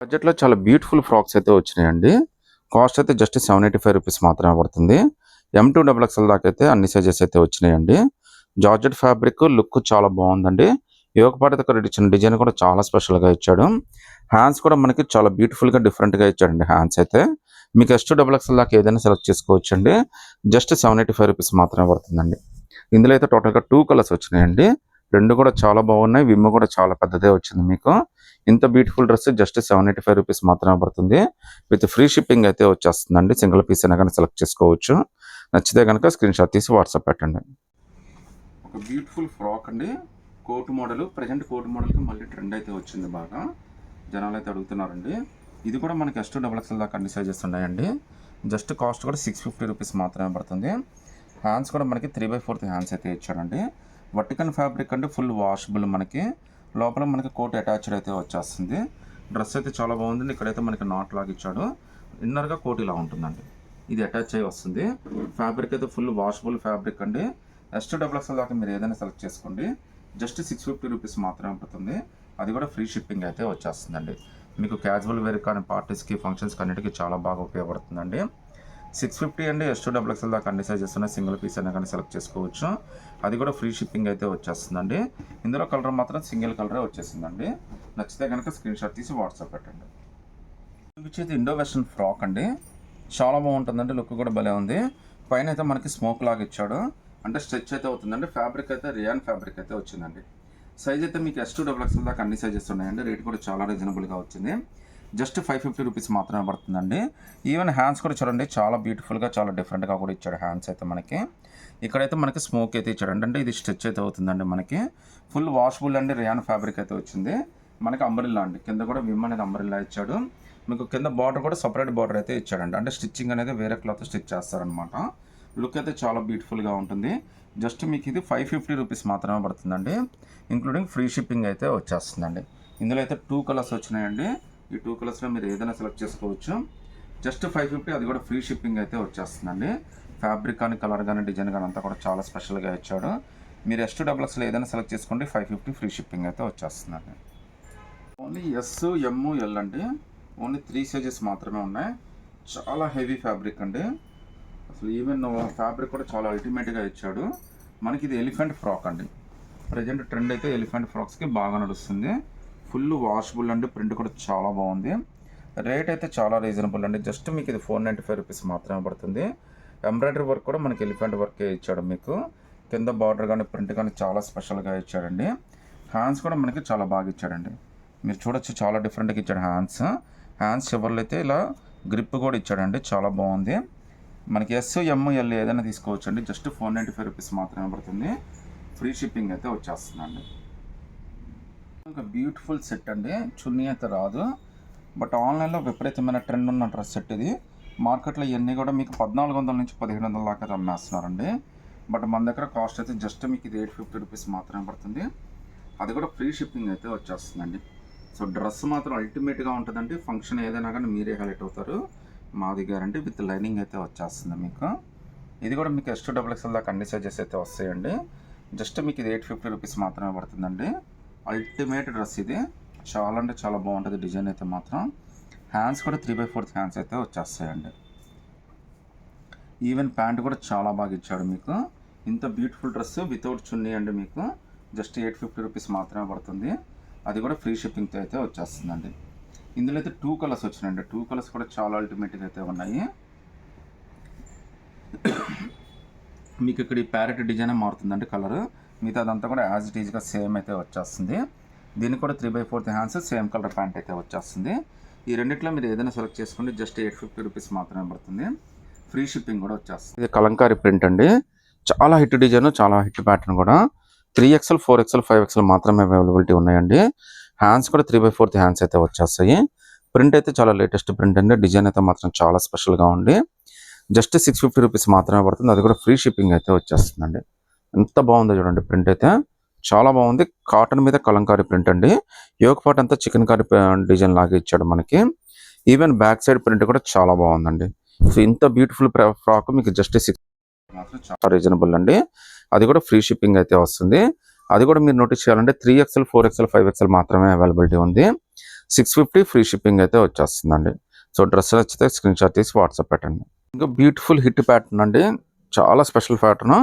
బడ్జెట్‌లో చాలా beautiful frocks అయితే వచ్చినాయండి. కాస్ట్ అయితే జస్ట్ రూ. 785 మాత్రమే పడుతుంది. M2 డబుల్ ఎక్స్ఎల్ దాకా అయితే అన్ని సైజెస్ అయితే వచ్చినాయండి. జార్జెట్ ఫ్యాబ్రిక్ లుక్ చాలా బాగుందండి. యోగ పాట ఇచ్చిన డిజైన్ కూడా చాలా స్పెషల్‌గా ఇచ్చాడు. హ్యాండ్స్ కూడా మనకి చాలా బ్యూటిఫుల్‌గా డిఫరెంట్‌గా ఇచ్చాడండి హ్యాండ్స్ అయితే. మీకు S2 డబుల్ ఎక్స్ఎల్ దాకా ఏదైనా సెలెక్ట్ చేసుకోవచ్చండి. జస్ట్ రూ. 785 మాత్రమే పడుతుందండి. ఇందులో అయితే టోటల్‌గా 2 కలర్స్ వచ్చినాయండి. 2 కూడా చాలా బాగున్నాయి. విమ్ కూడా చాలా పెద్దదే వచ్చింది మీకు. ఇంత బ్యూటిఫుల్ డ్రెస్ జస్ట్ రూ. 785 మాత్రమే పడుతుంది. విత్ ఫ్రీ షిప్పింగ్ అయితే వచ్చేస్తుందండి. సింగిల్ పీస్ అయినా కానీ సెలెక్ట్ చేసుకోవచ్చు. నచ్చితే కనుక స్క్రీన్ షాట్ తీసి వాట్సాప్ పెట్టండి. ఒక బ్యూటిఫుల్ ఫ్రాక్ అండి. Coat model. ప్రజెంట్ కోట్ మోడల్కి మళ్ళీ ట్రెండ్ అయితే వచ్చింది బాగా. జనాలు అయితే అడుగుతున్నారండి. ఇది కూడా మనకి S2 డబుల్ ఎక్స్ఎల్ దాకా అన్ని సైజెస్ ఉన్నాయండి. జస్ట్ కాస్ట్ కూడా రూ. 650 మాత్రమే పడుతుంది. హ్యాండ్స్ కూడా మనకి 3/4 హ్యాండ్స్ అయితే ఇచ్చాడండి. వర్టికల్ ఫ్యాబ్రిక్ అంటే ఫుల్ వాషబుల్ మనకి. లోపల మనకి కోట్ అటాచ్డ్ అయితే వచ్చేస్తుంది. డ్రెస్ అయితే చాలా బాగుందండి. ఇక్కడైతే మనకి నాట్ లాగా ఇచ్చాడు. ఇన్నర్గా కోట్ ఇలా ఉంటుందండి. ఇది అటాచ్ అయ్యి వస్తుంది. ఫ్యాబ్రిక్ అయితే ఫుల్ వాషబుల్ ఫ్యాబ్రిక్ అండి. S2 డబుల్ ఎక్స్ఎల్ దాకా మీరు ఏదైనా సెలెక్ట్ చేసుకోండి. జస్ట్ రూ. 650 మాత్రమే పడుతుంది. అది కూడా ఫ్రీ షిప్పింగ్ అయితే వచ్చేస్తుందండి. మీకు క్యాజువల్ వేర్ కానీ పార్టీస్కి ఫంక్షన్స్కి అన్నిటికీ చాలా బాగా ఉపయోగపడుతుందండి. 650 అండి. S2 డబుల్ ఎక్స్ఎల్ దాకా అన్ని సైజెస్ ఉన్నాయి. సింగిల్ పీస్ అయినా కానీ సెలెక్ట్ చేసుకోవచ్చు. అది కూడా ఫ్రీ షిప్పింగ్ అయితే వచ్చేస్తుందండి. ఇందులో కలర్ మాత్రం సింగిల్ కలరే వచ్చేసిందండి. నచ్చితే కనుక స్క్రీన్ షాట్ తీసి వాట్సాప్ పెట్టండి. చూపించేది ఇండో వెస్ట్రన్ ఫ్రాక్ అండి. చాలా బాగుంటుందండి. లుక్ కూడా భలే ఉంది. పైన అయితే మనకి స్మోక్ లాగా ఇచ్చాడు. అంటే స్ట్రెచ్ అయితే అవుతుందండి. ఫ్యాబ్రిక్ అయితే రియాన్ ఫ్యాబ్రిక్ అయితే వచ్చిందండి. సైజ్ అయితే మీకు S2 డబుల్ ఎక్స్ఎల్ దాకా అన్ని సైజెస్ ఉన్నాయండి. రేట్ కూడా చాలా రీజనబుల్గా వచ్చింది. జస్ట్ రూ. 550 మాత్రమే పడుతుందండి. ఈవెన్ హ్యాండ్స్ కూడా చూడండి చాలా బ్యూటిఫుల్గా చాలా డిఫరెంట్గా కూడా ఇచ్చాడు. హ్యాండ్స్ అయితే మనకి ఇక్కడైతే మనకి స్మోక్ అయితే ఇచ్చాడు. అంటే ఇది స్ట్రెచ్ అయితే అవుతుందండి. మనకి ఫుల్ వాషబుల్ అండి. రియాన్ ఫ్యాబ్రిక్ అయితే వచ్చింది. మనకి అంబ్రిల్లా అండి. కింద కూడా విమ్ అనేది అంబ్రిల్లా ఇచ్చాడు. మీకు కింద బార్డర్ కూడా సపరేట్ బార్డర్ అయితే ఇచ్చాడండి. అంటే స్టిచ్చింగ్ అనేది వేరే క్లాత్ స్టిచ్ చేస్తారనమాట. లుక్ అయితే చాలా బ్యూటిఫుల్గా ఉంటుంది. జస్ట్ మీకు ఇది రూ. 550 మాత్రమే పడుతుందండి. ఇంక్లూడింగ్ ఫ్రీ షిప్పింగ్ అయితే వచ్చేస్తుందండి. ఇందులో అయితే 2 కలర్స్ వచ్చినాయండి. ఈ 2 కలర్స్లో మీరు ఏదైనా సెలెక్ట్ చేసుకోవచ్చు. జస్ట్ 550, అది కూడా ఫ్రీ షిప్పింగ్ అయితే వచ్చేస్తుందండి. ఫ్యాబ్రిక్ కానీ కలర్ కానీ డిజైన్ కానీ అంతా కూడా చాలా స్పెషల్గా ఇచ్చాడు. మీరు S2 డబుల్ ఎక్స్ఎల్ ఏదైనా సెలెక్ట్ చేసుకోండి. 550 ఫ్రీ షిప్పింగ్ అయితే వచ్చేస్తుందండి. ఓన్లీ S, M, L అండి. ఓన్లీ 3 సైజెస్ మాత్రమే ఉన్నాయి. చాలా హెవీ ఫ్యాబ్రిక్ అండి. అసలు ఈవెన్ ఫ్యాబ్రిక్ కూడా చాలా అల్టిమేట్గా ఇచ్చాడు. మనకి ఇది ఎలిఫెంట్ ఫ్రాక్ అండి. ప్రజెంట్ ట్రెండ్ అయితే ఎలిఫెంట్ ఫ్రాక్స్కి బాగా నడుస్తుంది. ఫుల్ వాషబుల్ అండి. ప్రింట్ కూడా చాలా బాగుంది. రేట్ అయితే చాలా రీజనబుల్ అండి. జస్ట్ మీకు ఇది రూ. 495 మాత్రమే పడుతుంది. ఎంబ్రాయిడరీ వర్క్ కూడా మనకి ఎలిఫెంట్ వర్కే ఇచ్చాడు. మీకు కింద బార్డర్ కానీ ప్రింట్ కానీ చాలా స్పెషల్గా ఇచ్చాడండి. హ్యాండ్స్ కూడా మనకి చాలా బాగా ఇచ్చాడండి. మీరు చూడొచ్చు చాలా డిఫరెంట్గా ఇచ్చాడు హ్యాండ్స్ చివర్లు అయితే ఇలా గ్రిప్ కూడా ఇచ్చాడండి. చాలా బాగుంది. మనకి S, M, L ఏదైనా తీసుకోవచ్చండి. జస్ట్ రూ. 495 మాత్రమే పడుతుంది. ఫ్రీ షిప్పింగ్ అయితే వచ్చేస్తుందండి. ఒక బ్యూటిఫుల్ సెట్ అండి. చున్నీ అయితే రాదు. బట్ ఆన్లైన్లో విపరీతమైన ట్రెండ్ ఉన్న డ్రెస్ సెట్ ఇది. మార్కెట్లో ఇవన్నీ కూడా మీకు 1400 నుంచి 1500 దాకా అమ్మేస్తున్నారండి. బట్ మన దగ్గర కాస్ట్ అయితే జస్ట్ మీకు ఇది రూ. 850 మాత్రమే పడుతుంది. అది కూడా ఫ్రీ షిప్పింగ్ అయితే వచ్చేస్తుందండి. సో డ్రెస్ మాత్రం అల్టిమేట్గా ఉంటుందండి. ఫంక్షన్ ఏదైనా కానీ మీరే హైలైట్ అవుతారు. మాది గ్యారంటీ విత్ లైనింగ్ అయితే వచ్చేస్తుంది మీకు. ఇది కూడా మీకు S2 డబుల్ ఎక్స్ఎల్ దాకా అన్ని సైజెస్ అయితే వస్తాయండి. జస్ట్ మీకు ఇది రూ. 850 మాత్రమే పడుతుందండి. అల్టిమేట్ డ్రెస్ ఇది. చాలా అంటే చాలా బాగుంటుంది డిజైన్ అయితే మాత్రం. హ్యాండ్స్ కూడా 3/4 హ్యాండ్స్ అయితే వచ్చేస్తాయండి. ఈవెన్ ప్యాంట్ కూడా చాలా బాగా ఇచ్చాడు మీకు. ఇంత బ్యూటిఫుల్ డ్రెస్ వితౌట్ చున్నీ అండి. మీకు జస్ట్ రూ. 850 మాత్రమే పడుతుంది. అది కూడా ఫ్రీ షిప్పింగ్తో అయితే వచ్చేస్తుందండి. ఇందులో అయితే 2 కలర్స్ వచ్చినాయండి. 2 కలర్స్ కూడా చాలా అల్టిమేట్గా అయితే ఉన్నాయి. మీకు ఇక్కడ ఈ ప్యారెట్ డిజైన్ మారుతుందండి కలర్. మిగతా అదంతా కూడా యాజ్ ఇట్ ఈజ్గా సేమ్ అయితే వచ్చేస్తుంది. దీనికి కూడా 3/4 హ్యాండ్స్ సేమ్ కలర్ ప్యాంట్ అయితే వచ్చేస్తుంది. ఈ రెండిట్లో మీరు ఏదైనా సెలెక్ట్ చేసుకోండి. జస్ట్ రూ. 850 మాత్రమే పడుతుంది. ఫ్రీ షిప్పింగ్ కూడా వచ్చేస్తుంది. ఇది కలంకారీ ప్రింట్ అండి. చాలా హిట్ డిజైన్, చాలా హిట్ ప్యాటర్న్ కూడా. 3XL, 4XL, 5XL మాత్రమే అవైలబిలిటీ ఉన్నాయండి. హ్యాండ్స్ కూడా 3/4 హ్యాండ్స్ అయితే వచ్చేస్తాయి. ప్రింట్ అయితే చాలా లేటెస్ట్ ప్రింట్ అండి. డిజైన్ అయితే మాత్రం చాలా స్పెషల్గా ఉంది. జస్ట్ రూ. 650 మాత్రమే పడుతుంది. అది కూడా ఫ్రీ షిప్పింగ్ అయితే వచ్చేస్తుందండి. ఎంత బాగుందో చూడండి. ప్రింట్ అయితే చాలా బాగుంది. కాటన్ మీద కలంకారీ ప్రింట్ అండి. యోగ పార్ట్ అంతా చికెన్ కారీ డిజైన్ లాగా ఇచ్చాడు మనకి. ఈవెన్ బ్యాక్ సైడ్ ప్రింట్ కూడా చాలా బాగుందండి. సో ఇంత బ్యూటిఫుల్ ఫ్రాక్ మీకు జస్ట్ 6 మాత్రం చాలా రీజనబుల్ అండి. అది కూడా ఫ్రీ షిప్పింగ్ అయితే వస్తుంది. అది కూడా మీరు నోటీస్ చేయాలంటే 3XL, 4XL, 5XL మాత్రమే అవైలబిలిటీ ఉంది. 650 ఫ్రీ షిప్పింగ్ అయితే వచ్చేస్తుందండి. సో డ్రెస్ నచ్చితే స్క్రీన్ షాట్ తీసి వాట్సాప్ పెట్టండి. ఇంకా బ్యూటిఫుల్ హిట్ ప్యాటర్న్ అండి, చాలా స్పెషల్ ప్యాటర్న్.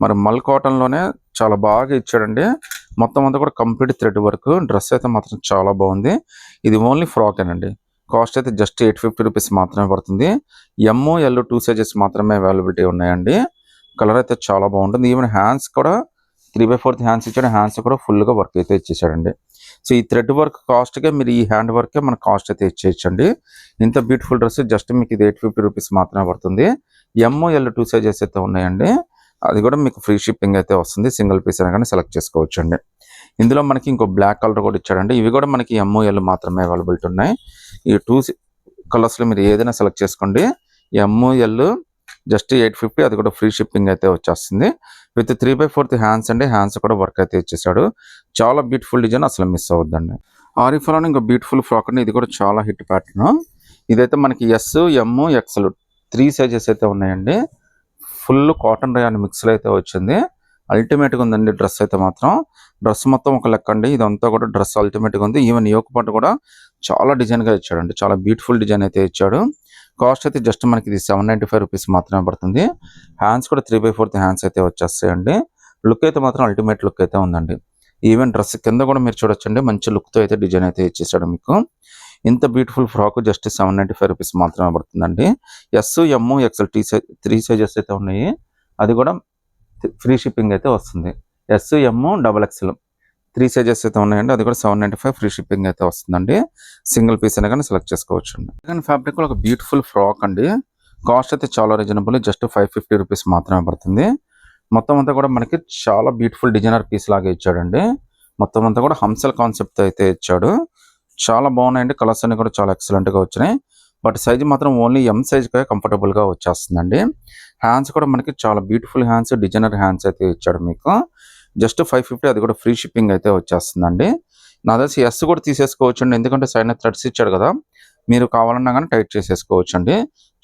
మరి మల్ కాటన్లోనే చాలా బాగా ఇచ్చాడండి. మొత్తం అంతా కూడా కంప్లీట్ థ్రెడ్ వర్క్. డ్రెస్ అయితే మాత్రం చాలా బాగుంది. ఇది ఓన్లీ ఫ్రాకేనండి. కాస్ట్ అయితే జస్ట్ 850 రూపీస్ మాత్రమే పడుతుంది. ML 2 సైజెస్ మాత్రమే అవైలబిలిటీ ఉన్నాయండి. కలర్ అయితే చాలా బాగుంటుంది. ఈవెన్ హ్యాండ్స్ కూడా 3/4 హ్యాండ్స్ ఇచ్చాడు. హ్యాండ్స్ కూడా ఫుల్గా వర్క్ అయితే ఇచ్చేసాడండి. సో ఈ థ్రెడ్ వర్క్ కాస్ట్గా మీరు ఈ హ్యాండ్ వర్కే మన కాస్ట్ అయితే ఇచ్చేయచ్చండి. ఇంత బ్యూటిఫుల్ డ్రెస్ జస్ట్ మీకు ఇది 850 రూపీస్ మాత్రమే పడుతుంది. ML 2 సైజెస్ అయితే ఉన్నాయండి. అది కూడా మీకు ఫ్రీ షిప్పింగ్ అయితే వస్తుంది. సింగిల్ పీస్ అయినా కానీ సెలెక్ట్ చేసుకోవచ్చు అండి. ఇందులో మనకి ఇంకో బ్లాక్ కలర్ కూడా ఇచ్చాడండి. ఇవి కూడా మనకి ML మాత్రమే అవైలబిలిటీ ఉన్నాయి. ఈ 2 కలర్స్లో మీరు ఏదైనా సెలెక్ట్ చేసుకోండి. ML జస్ట్ 850, అది కూడా ఫ్రీ షిప్పింగ్ అయితే వచ్చేస్తుంది. విత్ 3/4 హ్యాండ్స్ అండి. హ్యాండ్స్ కూడా వర్క్ అయితే ఇచ్చేసాడు. చాలా బ్యూటిఫుల్ డిజైన్, అసలు మిస్ అవ్వద్దండి. ఆరిఫాలోనే ఇంకో బ్యూటిఫుల్ ఫ్రాక్ అండి. ఇది కూడా చాలా హిట్ ప్యాటర్న్. ఇదైతే మనకి S, M, XL 3 సైజెస్ అయితే ఉన్నాయండి. ఫుల్ కాటన్ రేయాన్ మిక్స్లో అయితే వచ్చింది. అల్టిమేట్గా ఉందండి డ్రెస్ అయితే మాత్రం. డ్రెస్ మొత్తం ఒక లెక్క అండి. ఇదంతా కూడా డ్రెస్ అల్టిమేట్గా ఉంది. ఈవెన్ యోగ పాటు కూడా చాలా డిజైన్గా ఇచ్చాడండి. చాలా బ్యూటిఫుల్ డిజైన్ అయితే ఇచ్చాడు. కాస్ట్ అయితే జస్ట్ మనకి ఇది 795 రూపీస్ మాత్రమే పడుతుంది. హ్యాండ్స్ కూడా 3/4 హ్యాండ్స్ అయితే వచ్చేస్తాయండి. లుక్ అయితే మాత్రం అల్టిమేట్ లుక్ అయితే ఉందండి. ఈవెన్ డ్రెస్ కింద కూడా మీరు చూడొచ్చండి, మంచి లుక్తో అయితే డిజైన్ అయితే ఇచ్చేసాడు మీకు. ఇంత బ్యూటిఫుల్ ఫ్రాక్ జస్ట్ 795 రూపీస్ మాత్రమే పడుతుందండి. S, M, XL 3 సైజెస్ అయితే ఉన్నాయి. అది కూడా ఫ్రీ షిప్పింగ్ అయితే వస్తుంది. S, M, XXL 3 సైజెస్ అయితే ఉన్నాయండి. అది కూడా 795 ఫ్రీ షిప్పింగ్ అయితే వస్తుందండి. సింగిల్ పీస్ అయినా కానీ సెలెక్ట్ చేసుకోవచ్చు అండి. కానీ ఫ్యాబ్రిక్ ఒక బ్యూటిఫుల్ ఫ్రాక్ అండి. కాస్ట్ అయితే చాలా రీజనబుల్, జస్ట్ 550 రూపీస్ మాత్రమే పడుతుంది. మొత్తం అంతా కూడా మనకి చాలా బ్యూటిఫుల్ డిజైనర్ పీస్ లాగా ఇచ్చాడండి. మొత్తం అంతా కూడా హంసల్ కాన్సెప్ట్ అయితే ఇచ్చాడు. చాలా బాగున్నాయండి. కలర్స్ అన్ని కూడా చాలా ఎక్సలెంట్గా వచ్చినాయి. బట్ సైజ్ మాత్రం ఓన్లీ M సైజ్గా కంఫర్టబుల్గా వచ్చేస్తుందండి. హ్యాండ్స్ కూడా మనకి చాలా బ్యూటిఫుల్ హ్యాండ్స్, డిజైనర్ హ్యాండ్స్ అయితే ఇచ్చాడు మీకు. జస్ట్ 550, అది కూడా ఫ్రీ షిప్పింగ్ అయితే వచ్చేస్తుందండి. నా తెలిసి S కూడా తీసేసుకోవచ్చు అండి, ఎందుకంటే సైడ్ థ్రెడ్స్ ఇచ్చాడు కదా. మీరు కావాలన్నా కానీ టైట్ చేసేసుకోవచ్చు అండి.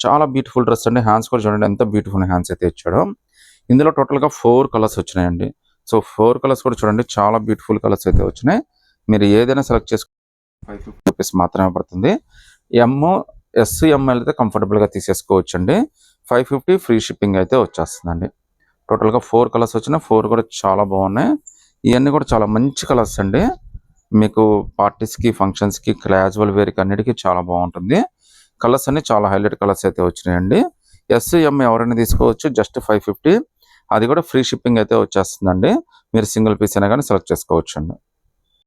చాలా బ్యూటిఫుల్ డ్రెస్ అండి. హ్యాండ్స్ కూడా చూడండి ఎంత బ్యూటిఫుల్ హ్యాండ్స్ అయితే ఇచ్చాడు. ఇందులో టోటల్గా 4 కలర్స్ వచ్చినాయండి. సో 4 కలర్స్ కూడా చూడండి, చాలా బ్యూటిఫుల్ కలర్స్ అయితే వచ్చినాయి. మీరు ఏదైనా సెలెక్ట్ చేసుకో 550 రూపీస్ మాత్రమే పడుతుంది. S, ML అయితే కంఫర్టబుల్గా తీసేసుకోవచ్చు అండి. 550 ఫ్రీ షిప్పింగ్ అయితే వచ్చేస్తుందండి. టోటల్గా 4 కలర్స్ వచ్చినాయి. 4 కూడా చాలా బాగున్నాయి. ఇవన్నీ కూడా చాలా మంచి కలర్స్ అండి. మీకు పార్టీస్కి, ఫంక్షన్స్కి, క్యాజువల్ వేర్కి అన్నిటికీ చాలా బాగుంటుంది. కలర్స్ అన్ని చాలా హైలైట్ కలర్స్ అయితే వచ్చినాయండి. S, M ఎవరైనా తీసుకోవచ్చు. జస్ట్ 550, అది కూడా ఫ్రీ షిప్పింగ్ అయితే వచ్చేస్తుందండి. మీరు సింగిల్ పీస్ అయినా కానీ సెలెక్ట్ చేసుకోవచ్చు అండి.